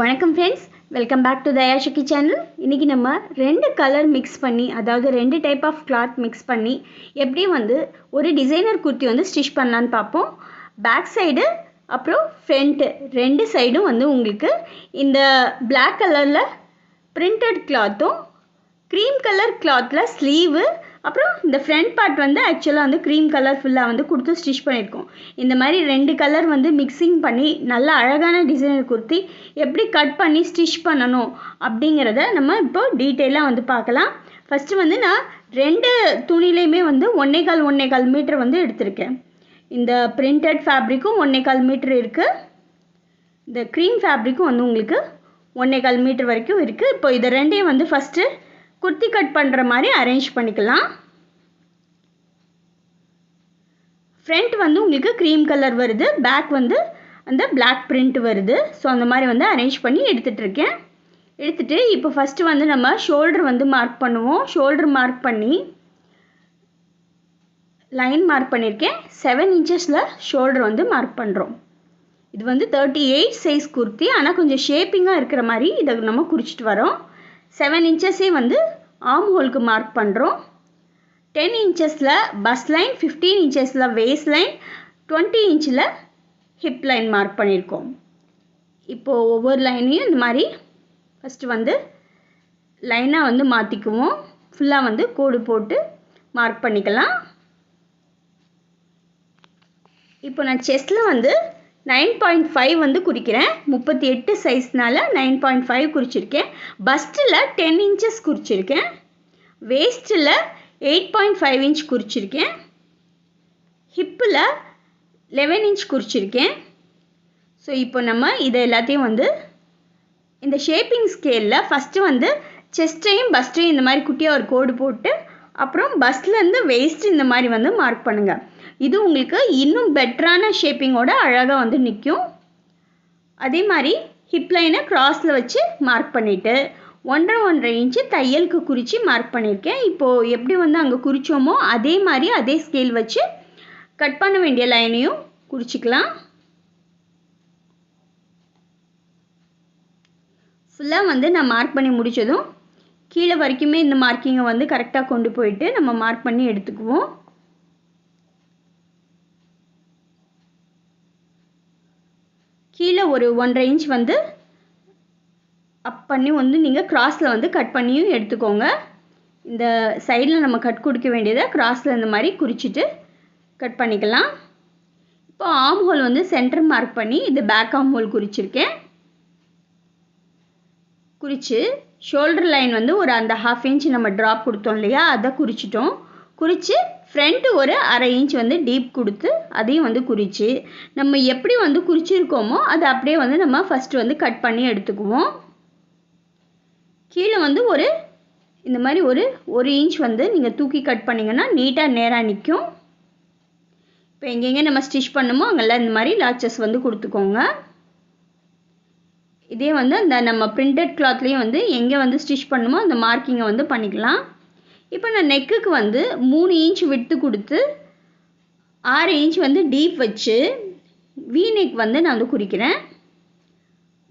வணக்கம் friends, welcome back to தயாஷிகி channel. இன்றைக்கி நம்ம ரெண்டு கலர் மிக்ஸ் பண்ணி, அதாவது ரெண்டு டைப் ஆஃப் கிளாத் மிக்ஸ் பண்ணி எப்படி ஒரு டிசைனர் குர்த்தி ஸ்டிச் பண்ணலான்னு பார்ப்போம். பேக் சைடு அப்புறம் ஃப்ரண்ட்டு ரெண்டு சைடும் உங்களுக்கு இந்த பிளாக் கலரில் பிரிண்டட் கிளாத்தும் க்ரீம் கலர் கிளாத்தில் ஸ்லீவு, அப்புறம் இந்த ஃப்ரண்ட் பார்ட் ஆக்சுவலாக க்ரீம் கலர் ஃபுல்லாக கொடுத்து ஸ்டிச் பண்ணியிருக்கோம். இந்த மாதிரி ரெண்டு கலர் மிக்சிங் பண்ணி நல்ல அழகான டிசைனர் குர்த்தி எப்படி கட் பண்ணி ஸ்டிச் பண்ணணும் அப்படிங்கிறத நம்ம இப்போ டீட்டெயிலாக பார்க்கலாம். ஃபஸ்ட்டு நான் ரெண்டு துணிலையுமே 1.25 மீட்டர் எடுத்திருக்கேன். இந்த பிரிண்டட் ஃபேப்ரிக்கும் 1.25 மீட்டர் இருக்குது. இந்த க்ரீம் ஃபேப்ரிக்கும் உங்களுக்கு 1.25 மீட்டர் வரைக்கும் இருக்குது. இப்போ இதை ரெண்டையும் ஃபஸ்ட்டு குர்த்தி கட் பண்ணுற மாதிரி அரேஞ்ச் பண்ணிக்கலாம். ஃப்ரண்ட் உங்களுக்கு க்ரீம் கலர் வருது, பேக் அந்த பிளாக் பிரிண்ட் வருது. ஸோ அந்த மாதிரி அரேஞ்ச் பண்ணி எடுத்துகிட்ருக்கேன். எடுத்துகிட்டு இப்போ ஃபஸ்ட்டு நம்ம ஷோல்டர் மார்க் பண்ணுவோம். ஷோல்டர் மார்க் பண்ணி லைன் மார்க் பண்ணியிருக்கேன். 7 இன்ச்சஸில் ஷோல்டர் மார்க் பண்ணுறோம். இது 38 சைஸ் குர்த்தி, ஆனால் கொஞ்சம் ஷேப்பிங்காக இருக்கிற மாதிரி இதை நம்ம குறிச்சிட்டு வரோம். 7 இன்ச்சஸே ஆர்ம் ஹோலுக்கு மார்க் பண்ணுறோம். 10 இன்ச்சஸில் பஸ் லைன், 15 இன்ச்சஸில் வேஸ்ட் லைன், 20 இன்ச்சில் ஹிப் லைன் மார்க் பண்ணியிருக்கோம். இப்போது ஒவ்வொரு லைனையும் இந்த மாதிரி ஃபஸ்ட்டு லைனாக மாற்றிக்குவோம். ஃபுல்லாக கோடு போட்டு மார்க் பண்ணிக்கலாம். இப்போ நான் செஸ்ட்டில் 9.5 குறிக்கிறேன். 38 சைஸ்னால் 9.5 குறிச்சிருக்கேன். பஸ்ட்டில் 10 இன்ச்சஸ் குறிச்சிருக்கேன். வேஸ்ட்டில் 8.5 இன்ச் குறிச்சிருக்கேன். ஹிப்பில் 11 இன்ச் குறிச்சிருக்கேன். ஸோ இப்போ நம்ம இதை எல்லாத்தையும் இந்த ஷேப்பிங் ஸ்கேலில் ஃபஸ்ட்டு செஸ்ட்டையும் பஸ்ட்டையும் இந்த மாதிரி குட்டியாக ஒரு கோடு போட்டு அப்புறம் பஸ்லேருந்து வேஸ்ட் இந்த மாதிரி மார்க் பண்ணுங்கள். இது உங்களுக்கு இன்னும் பெட்டரான ஷேப்பிங்கோட அழகாக நிற்கும். அதே மாதிரி ஹிப் லைனை க்ராஸில் வச்சு மார்க் பண்ணிவிட்டு 1.5 இன்ச்சு தையலுக்கு குறித்து மார்க் பண்ணியிருக்கேன். இப்போது எப்படி அங்கே குறித்தோமோ அதே மாதிரி அதே ஸ்கேல் வச்சு கட் பண்ண வேண்டிய லைனையும் குறிச்சிக்கலாம். ஃபுல்லாக நான் மார்க் பண்ணி முடித்ததும் கீழே வரைக்குமே இந்த மார்க்கிங்கை கரெக்டாக கொண்டு போயிட்டு நம்ம மார்க் பண்ணி எடுத்துக்குவோம். கீழே ஒரு 1.5 இன்ச் அப் பண்ணி நீங்கள் க்ராஸில் கட் பண்ணியும் எடுத்துக்கோங்க. இந்த சைடில் நம்ம கட் கொடுக்க வேண்டியதை க்ராஸில் இந்த மாதிரி குறிச்சிட்டு கட் பண்ணிக்கலாம். இப்போ ஆர்ம் ஹோல் சென்டர் மார்க் பண்ணி இது பேக் ஆர்ம் ஹோல் குறிச்சிருக்கேன். குறித்து ஷோல்டர் லைன் ஒரு அந்த 1/2 இன்ச் நம்ம ட்ராப் கொடுத்தோம் இல்லையா, அதை குறிச்சிட்டோம். குறித்து ஃப்ரண்ட்டு ஒரு 1/2 இன்ச் டீப் கொடுத்து அதையும் குறித்து நம்ம எப்படி குறிச்சிருக்கோமோ அதை அப்படியே நம்ம ஃபஸ்ட்டு கட் பண்ணி எடுத்துக்குவோம். கீழே ஒரு இந்த மாதிரி ஒரு இன்ச் நீங்கள் தூக்கி கட் பண்ணிங்கன்னா நீட்டாக நேராக நிற்கும். இப்போ எங்கெங்கே நம்ம ஸ்டிச் பண்ணுமோ அங்கெல்லாம் இந்த மாதிரி லாச்சஸ் கொடுத்துக்கோங்க. இதே அந்த நம்ம பிரிண்டட் கிளாத்லேயும் எங்கே ஸ்டிச் பண்ணுமோ அந்த மார்க்கிங்கை பண்ணிக்கலாம். இப்போ நான் நெக்குக்கு 3 இன்ச் விட்டு கொடுத்து 6 இன்ச் டீப் வச்சு வி நெக் நான் குறிக்கிறேன்.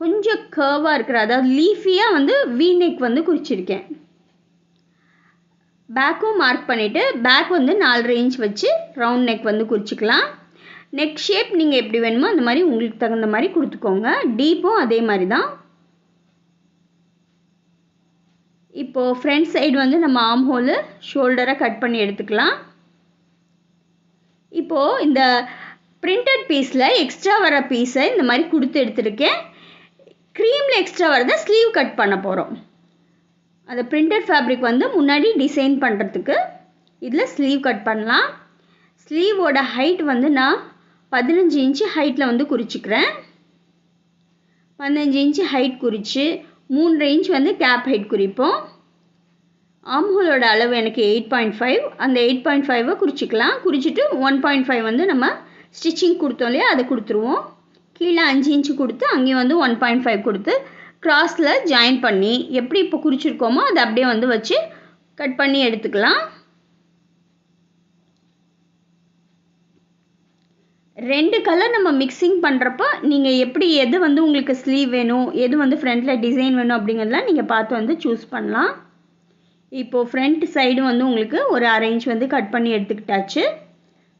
கொஞ்சம் கர்வாக இருக்கிற, அதாவது லீஃபியாக வி நெக் குறிச்சிருக்கேன். பேக்கும் மார்க் பண்ணிவிட்டு பேக் 4.5 இன்ச் வச்சு ரவுண்ட் நெக் குறிச்சிக்கலாம். நெக் ஷேப் நீங்கள் எப்படி வேணுமோ அந்த மாதிரி உங்களுக்கு தகுந்த மாதிரி கொடுத்துக்கோங்க. டீப்பும் அதே மாதிரி தான். இப்போது ஃப்ரண்ட் சைடு நம்ம ஆர்ம் ஹோலு ஷோல்டரை கட் பண்ணி எடுத்துக்கலாம். இப்போது இந்த பிரிண்டட் பீஸில் எக்ஸ்ட்ரா வர பீஸை இந்த மாதிரி கொடுத்து எடுத்துருக்கேன். க்ரீமில் எக்ஸ்ட்ரா வரதை ஸ்லீவ் கட் பண்ண போகிறோம். அந்த பிரிண்டட் ஃபேப்ரிக் முன்னாடி டிசைன் பண்ணுறதுக்கு இதில் ஸ்லீவ் கட் பண்ணலாம். ஸ்லீவோட ஹைட் நான் 15 இன்ச்சு ஹைட்டில் குறிச்சிக்கிறேன். 15 இன்ச்சு ஹைட் குறித்து 3.5 இன்ச் கேப் ஹைட் குறிப்போம். ஆர்ம் ஹோலோட அளவு எனக்கு 8.5, அந்த 8.5 குறிச்சிக்கலாம். குறிச்சிட்டு 1.5 நம்ம ஸ்டிச்சிங் கொடுத்தோம் இல்லையா, அதை கொடுத்துருவோம். கீழே 5 இன்ச்சு கொடுத்து அங்கேயும் 1.5 கொடுத்து க்ராஸில் ஜாயின் பண்ணி எப்படி இப்போ குறிச்சிருக்கோமோ அதை அப்படியே வச்சு கட் பண்ணி எடுத்துக்கலாம். ரெண்டு கலர் நம்ம மிக்சிங் பண்ணுறப்போ நீங்கள் எப்படி எது வந்து உங்களுக்கு ஸ்லீவ் வேணும், எது வந்து ஃப்ரண்ட்டில் டிசைன் வேணும் அப்படிங்கிறதெல்லாம் நீங்கள் பார்த்து வந்து சூஸ் பண்ணலாம். இப்போது ஃப்ரண்ட் சைடு வந்து உங்களுக்கு ஒரு 1/2 இன்ச் வந்து கட் பண்ணி எடுத்துக்கிட்டாச்சு.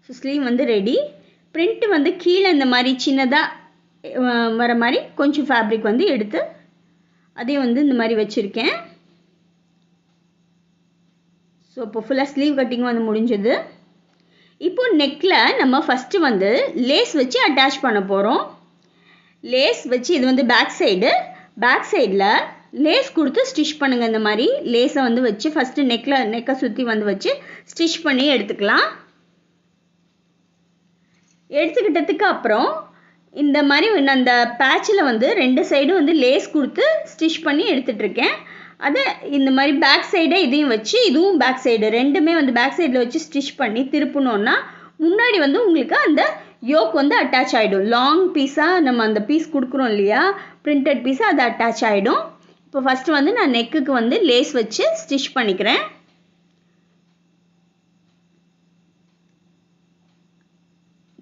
ஸோ ஸ்லீவ் வந்து ரெடி. பிரிண்ட் வந்து கீழே இந்த மாதிரி சின்னதாக வர மாதிரி கொஞ்சம் ஃபேப்ரிக் வந்து எடுத்து அதையும் வந்து இந்த மாதிரி வச்சுருக்கேன். ஸோ இப்போ ஃபுல்லாக ஸ்லீவ் கட்டிங் வந்து முடிஞ்சது. இப்போ நெக்கில் நம்ம ஃபஸ்ட்டு வந்து லேஸ் வச்சு அட்டாச் பண்ண போகிறோம். லேஸ் வச்சு இது வந்து பேக் சைடில் லேஸ் கொடுத்து ஸ்டிச் பண்ணுங்கள். இந்த மாதிரி லேஸை வந்து வச்சு ஃபஸ்ட்டு நெக்கை சுற்றி வந்து வச்சு ஸ்டிச் பண்ணி எடுத்துக்கலாம். எடுத்துக்கிட்டதுக்கு அப்புறம் இந்த மாதிரி அந்த பேட்சில் வந்து 2 சைடும் வந்து லேஸ் கொடுத்து ஸ்டிச் பண்ணி எடுத்துகிட்ருக்கேன். அதை இந்த மாதிரி பேக் சைடை இதையும் வச்சு இதுவும் பேக் சைடு ரெண்டுமே வந்து பேக் சைடில் வச்சு ஸ்டிச் பண்ணி திருப்பினோன்னா முன்னாடி வந்து உங்களுக்கு அந்த யோக் வந்து அட்டாச் ஆகிடும். லாங் பீஸாக நம்ம அந்த பீஸ் கொடுக்குறோம் இல்லையா, பிரிண்டட் பீஸாக அது அட்டாச் ஆகிடும். இப்போ ஃபஸ்ட்டு வந்து நான் நெக்குக்கு வந்து லேஸ் வச்சு ஸ்டிச் பண்ணிக்கிறேன்.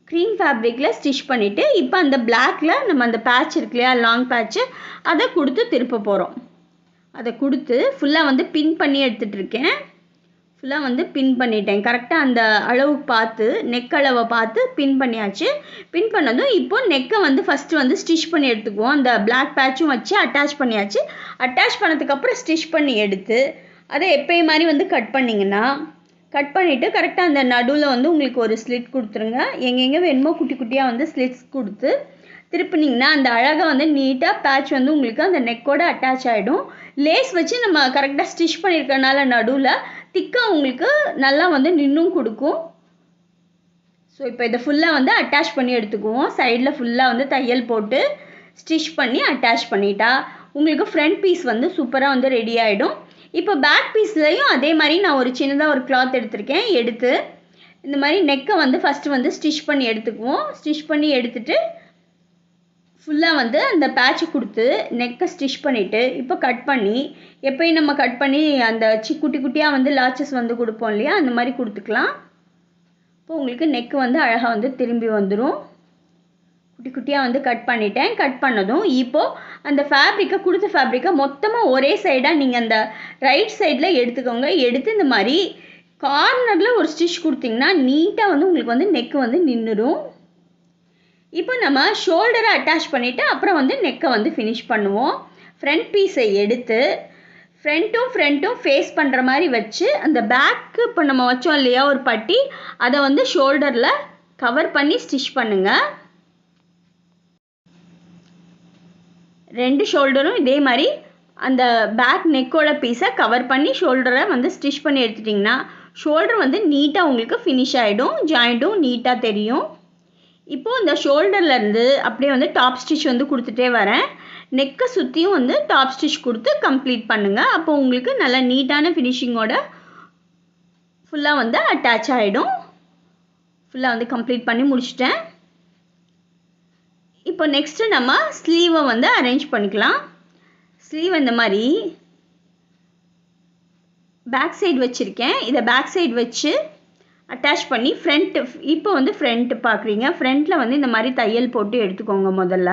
க்ரீம் ஃபேப்ரிக்கில் ஸ்டிச் பண்ணிவிட்டு இப்போ அந்த பிளாக்கில் நம்ம அந்த பேட்ச் இருக்கு இல்லையா, லாங் பேட்ச்சு, அதை கொடுத்து திருப்ப போகிறோம். அதை கொடுத்து ஃபுல்லாக வந்து பின் பண்ணி எடுத்துகிட்ருக்கேன். ஃபுல்லாக வந்து பின் பண்ணிட்டேன். கரெக்டாக அந்த அளவு பார்த்து நெக் அளவை பார்த்து பின் பண்ணியாச்சு. பின் பண்ணதும் இப்போது நெக்கை வந்து ஃபஸ்ட்டு வந்து ஸ்டிச் பண்ணி எடுத்துக்குவோம். அந்த பிளாக் பேட்சும் வச்சு அட்டாச் பண்ணியாச்சு. அட்டாச் பண்ணதுக்கப்புறம் ஸ்டிச் பண்ணி எடுத்து அதை எப்பயும் மாதிரி வந்து கட் பண்ணிங்கன்னா கட் பண்ணிவிட்டு கரெக்டாக அந்த நடுவில் வந்து உங்களுக்கு ஒரு ஸ்லிட் கொடுத்துருங்க. எங்கெங்கே வேணுமோ குட்டி குட்டியாக வந்து ஸ்லிட்ஸ் கொடுத்து திருப்பினீங்கன்னா அந்த அழகாக வந்து நீட்டாக பேட்ச் வந்து உங்களுக்கு அந்த நெக்கோடு அட்டாச் ஆகிடும். லேஸ் வச்சு நம்ம கரெக்டாக ஸ்டிச் பண்ணியிருக்கனால நடுவில் திக்காக உங்களுக்கு நல்லா வந்து நின்னும் கொடுக்கும். ஸோ இப்போ இதை ஃபுல்லாக வந்து அட்டாச் பண்ணி எடுத்துக்குவோம். சைடில் ஃபுல்லாக வந்து தையல் போட்டு ஸ்டிச் பண்ணி அட்டாச் பண்ணிட்டா உங்களுக்கு ஃப்ரண்ட் பீஸ் வந்து சூப்பராக வந்து ரெடி ஆகிடும். இப்போ பேக் பீஸ்லையும் அதே மாதிரி நான் ஒரு சின்னதாக ஒரு கிளாத் எடுத்திருக்கேன். எடுத்து இந்த மாதிரி நெக்கை வந்து ஃபஸ்ட்டு வந்து ஸ்டிச் பண்ணி எடுத்துக்குவோம். ஸ்டிச் பண்ணி எடுத்துகிட்டு ஃபுல்லாக வந்து அந்த பேட்சை கொடுத்து நெக்கை ஸ்டிச் பண்ணிவிட்டு இப்போ கட் பண்ணி எப்பயும் நம்ம கட் பண்ணி அந்த குட்டி குட்டியாக வந்து லாச்சஸ் வந்து கொடுப்போம் இல்லையா, அந்த மாதிரி கொடுத்துக்கலாம். இப்போ உங்களுக்கு நெக்கு வந்து அழகாக வந்து திரும்பி வந்துடும். குட்டி குட்டியாக வந்து கட் பண்ணிட்டேன். கட் பண்ணதும் இப்போது அந்த கொடுத்த ஃபேப்ரிக்கை மொத்தமாக ஒரே சைடாக நீங்கள் அந்த ரைட் சைடில் எடுத்துக்கோங்க. எடுத்து இந்த மாதிரி கார்னரில் ஒரு ஸ்டிச் கொடுத்தீங்கன்னா நீட்டாக வந்து உங்களுக்கு வந்து நெக்கு வந்து நின்றுடும். இப்போ நம்ம ஷோல்டரை அட்டாச் பண்ணிவிட்டு அப்புறம் வந்து நெக்கை வந்து ஃபினிஷ் பண்ணுவோம். ஃப்ரண்ட் பீஸை எடுத்து ஃப்ரண்ட்டும் ஃபேஸ் பண்ணுற மாதிரி வச்சு அந்த பேக்கு இப்போ நம்ம வச்சோம் இல்லையா ஒரு பட்டி, அதை வந்து ஷோல்டரில் கவர் பண்ணி ஸ்டிச் பண்ணுங்கள். 2 ஷோல்டரும் இதே மாதிரி அந்த பேக் நெக்கோட பீஸை கவர் பண்ணி ஷோல்டரை வந்து ஸ்டிச் பண்ணி எடுத்துட்டிங்கன்னா ஷோல்டர் வந்து நீட்டாக உங்களுக்கு ஃபினிஷ் ஆகிடும். ஜாயிண்ட்டும் நீட்டாக தெரியும். இப்போது இந்த ஷோல்டர்லேருந்து அப்படியே வந்து டாப் ஸ்டிச் வந்து கொடுத்துட்டே வரேன். நெக்கை சுற்றியும் வந்து டாப் ஸ்டிச் கொடுத்து கம்ப்ளீட் பண்ணுங்கள். அப்போ உங்களுக்கு நல்லா நீட்டான ஃபினிஷிங்கோட ஃபுல்லாக வந்து அட்டாச் ஆகிடும். ஃபுல்லாக வந்து கம்ப்ளீட் பண்ணி முடிச்சிட்டேன். இப்போ நெக்ஸ்ட்டு நம்ம ஸ்லீவை வந்து அரேஞ்ச் பண்ணிக்கலாம். ஸ்லீவ் இந்த மாதிரி பேக் சைடு வச்சுருக்கேன். இதை பேக் சைடு வச்சு அட்டாச் பண்ணி இப்போ வந்து ஃப்ரண்ட்டு பார்க்குறீங்க. ஃப்ரண்ட்டில் வந்து இந்த மாதிரி தையல் போட்டு எடுத்துக்கோங்க முதல்ல.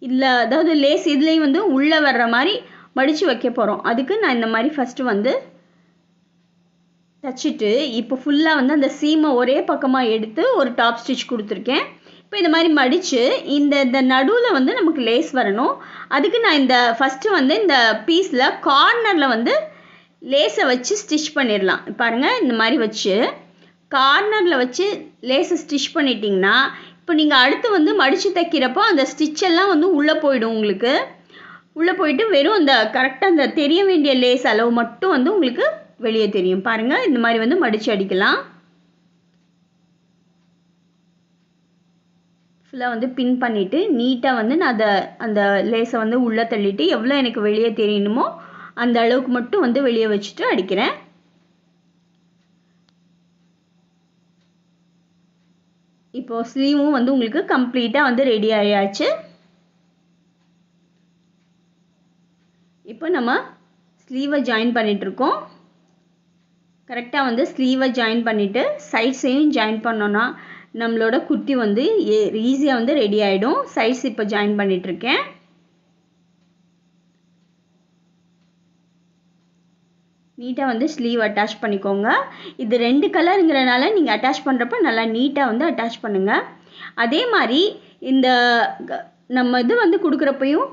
இல்லை அதாவது லேஸ் இதுலேயும் வந்து உள்ளே வர்ற மாதிரி மடித்து வைக்க போகிறோம். அதுக்கு நான் இந்த மாதிரி ஃபஸ்ட்டு வந்து தச்சுட்டு இப்போ ஃபுல்லாக வந்து அந்த சீமை ஒரே பக்கமாக எடுத்து ஒரு டாப் ஸ்டிச் கொடுத்துருக்கேன். இப்போ இந்த மாதிரி மடித்து இந்த நடுவில் வந்து நமக்கு லேஸ் வரணும். அதுக்கு நான் இந்த ஃபஸ்ட்டு வந்து இந்த பீஸில் கார்னரில் வந்து லேஸை வச்சு ஸ்டிச் பண்ணிடலாம். பாருங்கள், இந்த மாதிரி வச்சு கார்னரில் வச்சு லேஸை ஸ்டிச் பண்ணிட்டிங்கன்னா இப்போ நீங்கள் அடுத்து வந்து மடித்து தைக்கிறப்போ அந்த ஸ்டிச்செல்லாம் வந்து உள்ளே போயிடும். உங்களுக்கு உள்ளே போயிட்டு வெறும் அந்த கரெக்டாக அந்த தெரிய வேண்டிய லேஸ் அளவு மட்டும் வந்து உங்களுக்கு வெளியே தெரியும். பாருங்கள், இந்த மாதிரி வந்து மடித்து அடிக்கலாம். ஃபுல்லாக வந்து பின் பண்ணிவிட்டு நீட்டாக வந்து நான் அந்த லேஸை வந்து உள்ளே தள்ளிட்டு எவ்வளோ எனக்கு வெளியே தெரியணுமோ அந்த அளவுக்கு மட்டும் வந்து வெளியே வச்சுட்டு அடிக்கிறேன். இப்போது ஸ்லீவும் வந்து உங்களுக்கு கம்ப்ளீட்டாக வந்து ரெடி ஆகியாச்சு. இப்போ நம்ம ஸ்லீவை ஜாயின் பண்ணிகிட்ருக்கோம். கரெக்டாக வந்து ஸ்லீவை ஜாயின் பண்ணிவிட்டு சைட்ஸையும் ஜாயின் பண்ணோன்னா நம்மளோட குர்த்தி வந்து ஈஸியாக வந்து ரெடி ஆகிடும். சைட்ஸ் இப்போ ஜாயின் பண்ணிகிட்ருக்கேன். நீட்டாக வந்து ஸ்லீவ் அட்டாச் பண்ணிக்கோங்க. இது 2 கலருங்கிறனால நீங்கள் அட்டாச் பண்ணுறப்ப நல்லா நீட்டாக வந்து அட்டாச் பண்ணுங்கள். அதே மாதிரி இந்த நம்ம இது வந்து கொடுக்குறப்பையும்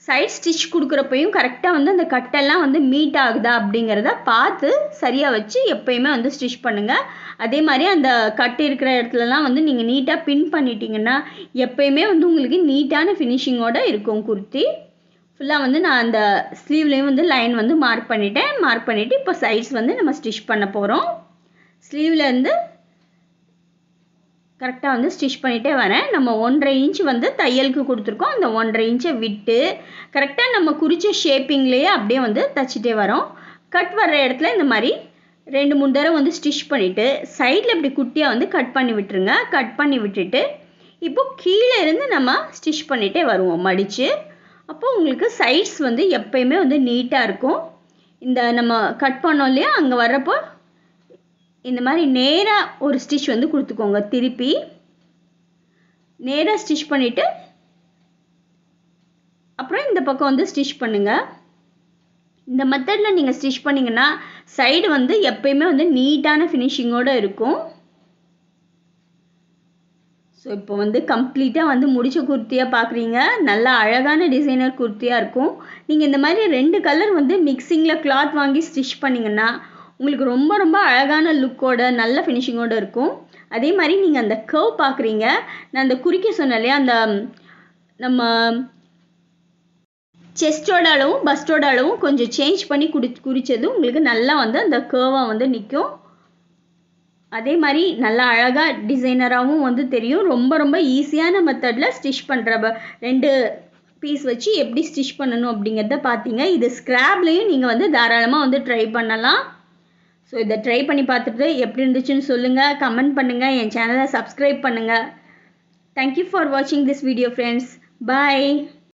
சைட் ஸ்டிச் கொடுக்குறப்பையும் கரெக்டாக வந்து அந்த கட்டெல்லாம் வந்து மீட் ஆகுதா அப்படிங்கிறத பார்த்து சரியாக வச்சு எப்போயுமே வந்து ஸ்டிச் பண்ணுங்கள். அதே மாதிரி அந்த கட் இருக்கிற இடத்துலலாம் வந்து நீங்கள் நீட்டாக பின் பண்ணிட்டீங்கன்னா எப்போயுமே வந்து உங்களுக்கு நீட்டான ஃபினிஷிங்கோடு இருக்கும் குர்த்தி. ஃபுல்லாக வந்து நான் அந்த ஸ்லீவ்லேயும் வந்து லைன் வந்து மார்க் பண்ணிவிட்டு இப்போ சைட்ஸ் வந்து நம்ம ஸ்டிச் பண்ண போகிறோம். ஸ்லீவ்லேருந்து கரெக்டாக வந்து ஸ்டிச் பண்ணிகிட்டே வரேன். நம்ம 1.5 இன்ச் வந்து தையலுக்கு கொடுத்துருக்கோம். அந்த 1.5 இன்ச்சை விட்டு கரெக்டாக நம்ம குறித்த ஷேப்பிங்லேயே அப்படியே வந்து தைச்சிட்டே வரோம். கட் வர்ற இடத்துல இந்த மாதிரி 2-3 தடவை வந்து ஸ்டிச் பண்ணிவிட்டு சைடில் இப்படி குட்டியாக வந்து கட் பண்ணி விட்டுருங்க. கட் பண்ணி விட்டுட்டு இப்போது கீழே இருந்து நம்ம ஸ்டிச் பண்ணிகிட்டே வருவோம் மடித்து. அப்போது உங்களுக்கு சைட்ஸ் வந்து எப்போயுமே வந்து நீட்டாக இருக்கும். இந்த நம்ம கட் பண்ணோம் இல்லையா, அங்கே வர்றப்போ இந்த மாதிரி நேராக ஒரு ஸ்டிச் வந்து கொடுத்துக்கோங்க. திருப்பி நேராக ஸ்டிச் பண்ணிவிட்டு அப்புறம் இந்த பக்கம் வந்து ஸ்டிச் பண்ணுங்கள். இந்த மெத்தடில் நீங்கள் ஸ்டிச் பண்ணிங்கன்னா சைடு வந்து எப்பயுமே வந்து நீட்டான ஃபினிஷிங்கோடு இருக்கும். ஸோ இப்போ வந்து கம்ப்ளீட்டாக வந்து முடிச்ச குர்த்தியாக பார்க்குறீங்க. நல்லா அழகான டிசைனர் குர்த்தியாக இருக்கும். நீங்கள் இந்த மாதிரி 2 கலர் வந்து மிக்சிங்கில் கிளாத் வாங்கி ஸ்டிச் பண்ணிங்கன்னா உங்களுக்கு ரொம்ப ரொம்ப அழகான லுக்கோட நல்ல ஃபினிஷிங்கோடு இருக்கும். அதே மாதிரி நீங்கள் அந்த கர்வ் பார்க்குறீங்க. நான் அந்த குறிக்க சொன்னேன் இல்லையா, அந்த நம்ம செஸ்டோட அளவும் பஸ்டோட அளவும் கொஞ்சம் சேஞ்ச் பண்ணி குறித்தது உங்களுக்கு நல்லா வந்து அந்த கர்வாக வந்து நிற்கும். அதே மாதிரி நல்லா அழகாக டிசைனராகவும் வந்து தெரியும். ரொம்ப ரொம்ப ஈஸியான மெத்தடில் ஸ்டிச் பண்ணுற 2 பீஸ் வச்சு எப்படி ஸ்டிச் பண்ணணும் அப்படிங்கிறத பார்த்தீங்க. இது ஸ்க்ராப்லேயும் நீங்கள் வந்து தாராளமாக வந்து ட்ரை பண்ணலாம். ஸோ இதை ட்ரை பண்ணி பார்த்துட்டு எப்படி இருந்துச்சுன்னு சொல்லுங்கள், கமெண்ட் பண்ணுங்கள், என் சேனலை சப்ஸ்கிரைப் பண்ணுங்கள். தேங்க்யூ ஃபார் வாட்சிங் திஸ் வீடியோ ஃப்ரெண்ட்ஸ். பாய்.